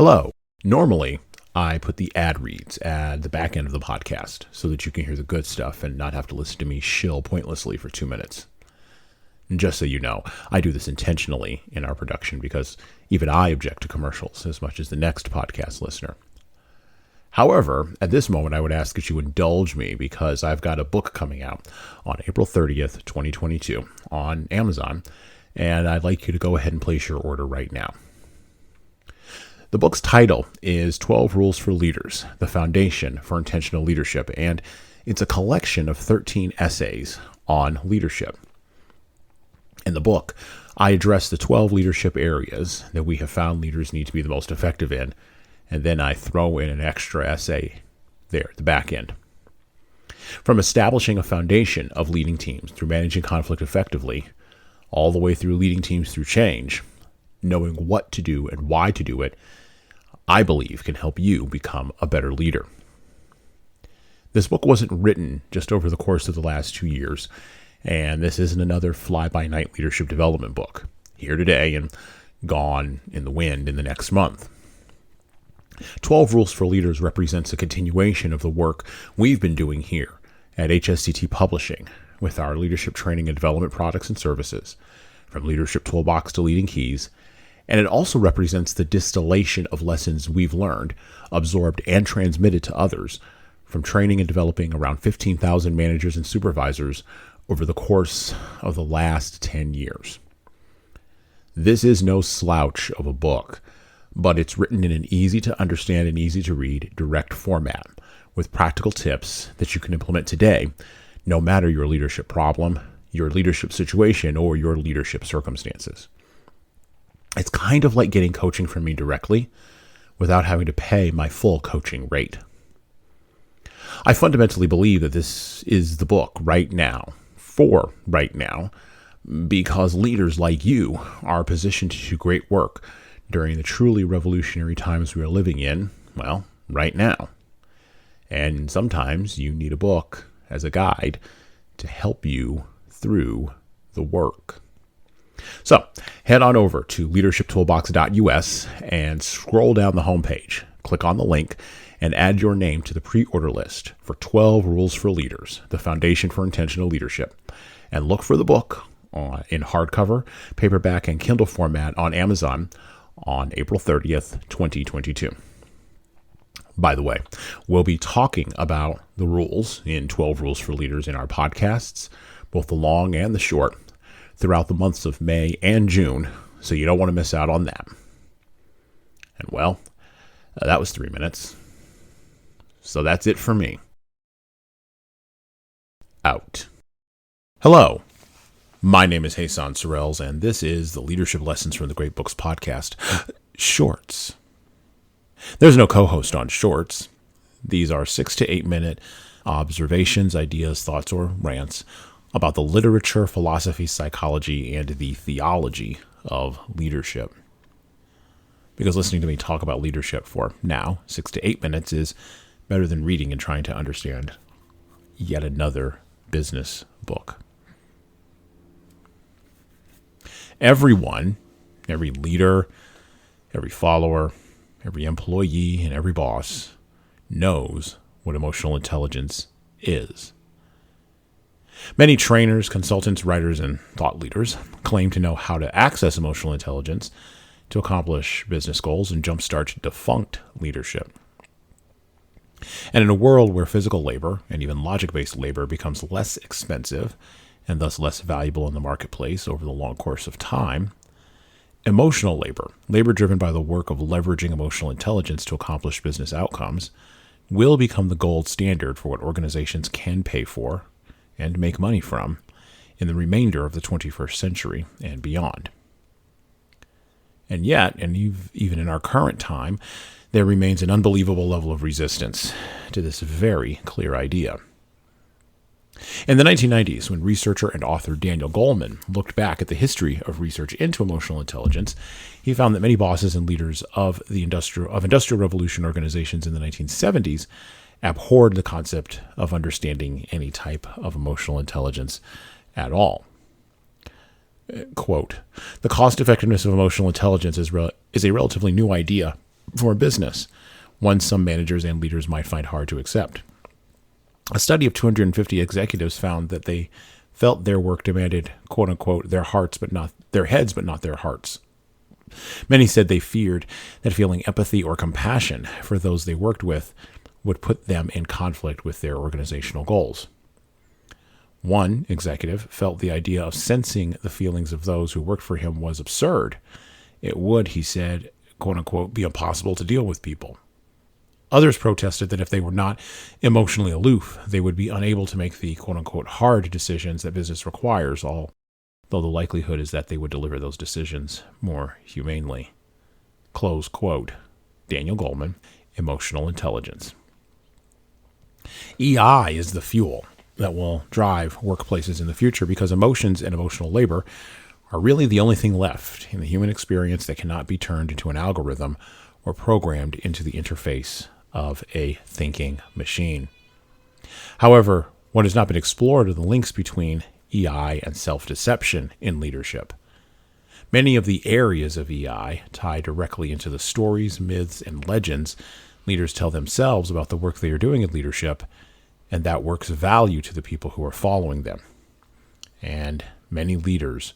Hello. Normally, I put the ad reads at the back end of the podcast so that you can hear the good stuff and not have to listen to me shill pointlessly for 2 minutes. And just so you know, I do this intentionally in our production because even I object to commercials as much as the next podcast listener. However, at this moment, I would ask that you indulge me because I've got a book coming out on April 30th, 2022 on Amazon, and I'd like you to go ahead and place your order right now. The book's title is 12 Rules for Leaders, the Foundation for Intentional Leadership, and it's a collection of 13 essays on leadership. In the book, I address the 12 leadership areas that we have found leaders need to be the most effective in, and then I throw in an extra essay there at the back end. From establishing a foundation of leading teams through managing conflict effectively, all the way through leading teams through change, knowing what to do and why to do it, I believe can help you become a better leader. This book wasn't written just over the course of the last 2 years, and this isn't another fly-by-night leadership development book, here today and gone in the wind in the next month. 12 Rules for Leaders represents a continuation of the work we've been doing here at HSCT Publishing with our leadership training and development products and services, from Leadership Toolbox to Leading Keys, and it also represents the distillation of lessons we've learned, absorbed, and transmitted to others from training and developing around 15,000 managers and supervisors over the course of the last 10 years. This is no slouch of a book, but it's written in an easy-to-understand and easy-to-read direct format with practical tips that you can implement today, no matter your leadership problem, your leadership situation, or your leadership circumstances. It's kind of like getting coaching from me directly without having to pay my full coaching rate. I fundamentally believe that this is the book right now, for right now, because leaders like you are positioned to do great work during the truly revolutionary times we are living in, well, right now. And sometimes you need a book as a guide to help you through the work. So head on over to leadershiptoolbox.us and scroll down the homepage. Click on the link and add your name to the pre-order list for 12 Rules for Leaders, the Foundation for Intentional Leadership. And look for the book in hardcover, paperback, and Kindle format on Amazon on April 30th, 2022. By the way, we'll be talking about the rules in 12 Rules for Leaders in our podcasts, both the long and the short, throughout the months of May and June, so you don't want to miss out on that. And well, that was 3 minutes. So that's it for me. Out. Hello. My name is Hassan Sorrells, and this is the Leadership Lessons from the Great Books podcast, Shorts. There's no co-host on Shorts. These are 6 to 8 minute observations, ideas, thoughts, or rants about the literature, philosophy, psychology, and the theology of leadership. Because listening to me talk about leadership for now 6 to 8 minutes is better than reading and trying to understand yet another business book. Everyone, every leader, every follower, every employee, and every boss knows what emotional intelligence is. Many trainers, consultants, writers, and thought leaders claim to know how to access emotional intelligence to accomplish business goals and jumpstart defunct leadership. And in a world where physical labor and even logic-based labor becomes less expensive and thus less valuable in the marketplace over the long course of time, emotional labor driven by the work of leveraging emotional intelligence to accomplish business outcomes, will become the gold standard for what organizations can pay for and make money from in the remainder of the 21st century and beyond. And yet, and even in our current time, there remains an unbelievable level of resistance to this very clear idea. In the 1990s, when researcher and author Daniel Goleman looked back at the history of research into emotional intelligence, he found that many bosses and leaders of Industrial Revolution organizations in the 1970s abhorred the concept of understanding any type of emotional intelligence at all. Quote, "The cost-effectiveness of emotional intelligence is a relatively new idea for a business, one some managers and leaders might find hard to accept. A study of 250 executives found that they felt their work demanded, quote unquote, their hearts, but not their heads, but not their hearts. Many said they feared that feeling empathy or compassion for those they worked with would put them in conflict with their organizational goals. One executive felt the idea of sensing the feelings of those who worked for him was absurd. It would, he said, quote unquote, be impossible to deal with people. Others protested that if they were not emotionally aloof, they would be unable to make the quote unquote hard decisions that business requires, although the likelihood is that they would deliver those decisions more humanely. Close quote. Daniel Goleman, Emotional Intelligence. EI is the fuel that will drive workplaces in the future because emotions and emotional labor are really the only thing left in the human experience that cannot be turned into an algorithm or programmed into the interface of a thinking machine. However, what has not been explored are the links between EI and self-deception in leadership. Many of the areas of EI tie directly into the stories, myths, and legends leaders tell themselves about the work they are doing in leadership, and that work's value to the people who are following them. And many leaders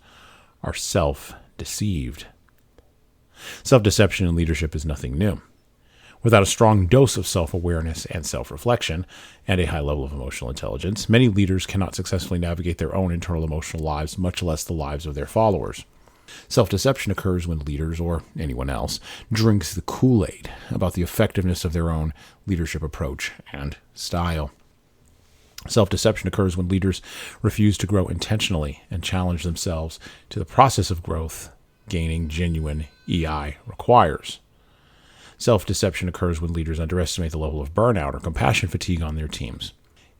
are self-deceived. Self-deception in leadership is nothing new. Without a strong dose of self-awareness and self-reflection and a high level of emotional intelligence, many leaders cannot successfully navigate their own internal emotional lives, much less the lives of their followers. Self-deception occurs when leaders, or anyone else, drinks the Kool-Aid about the effectiveness of their own leadership approach and style. Self-deception occurs when leaders refuse to grow intentionally and challenge themselves to the process of growth gaining genuine EI requires. Self-deception occurs when leaders underestimate the level of burnout or compassion fatigue on their teams.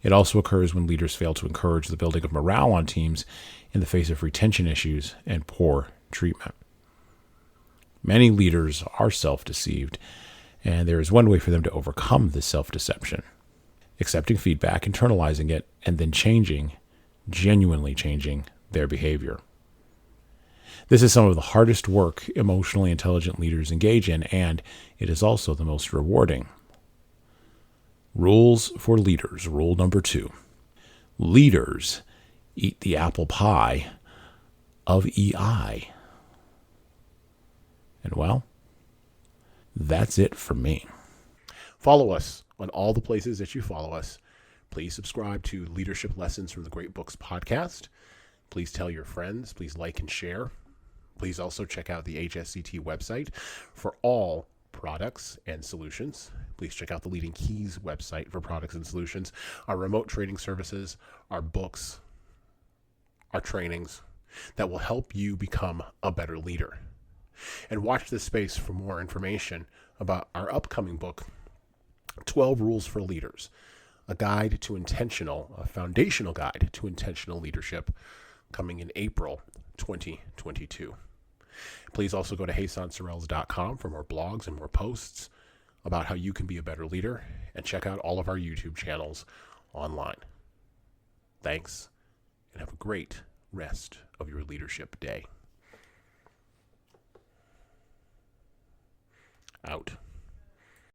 It also occurs when leaders fail to encourage the building of morale on teams in the face of retention issues and poor treatment. Many leaders are self-deceived, and there is one way for them to overcome this self-deception: accepting feedback, internalizing it, and then genuinely changing their behavior. This is some of the hardest work emotionally intelligent leaders engage in, and it is also the most rewarding. Rules for leaders. Rule number 2. Leaders eat the apple pie of EI. And well, that's it for me. Follow us on all the places that you follow us. Please subscribe to Leadership Lessons from the Great Books podcast. Please tell your friends. Please like and share. Please also check out the HSCT website for all products and solutions. Please check out the Leading Keys website for products and solutions, our remote training services, our books, our trainings that will help you become a better leader. And watch this space for more information about our upcoming book, 12 Rules for Leaders, a foundational guide to intentional leadership, coming in April 2022. Please also go to HassanSorrells.com for more blogs and more posts about how you can be a better leader, and check out all of our YouTube channels online. Thanks, and have a great rest of your leadership day. Out.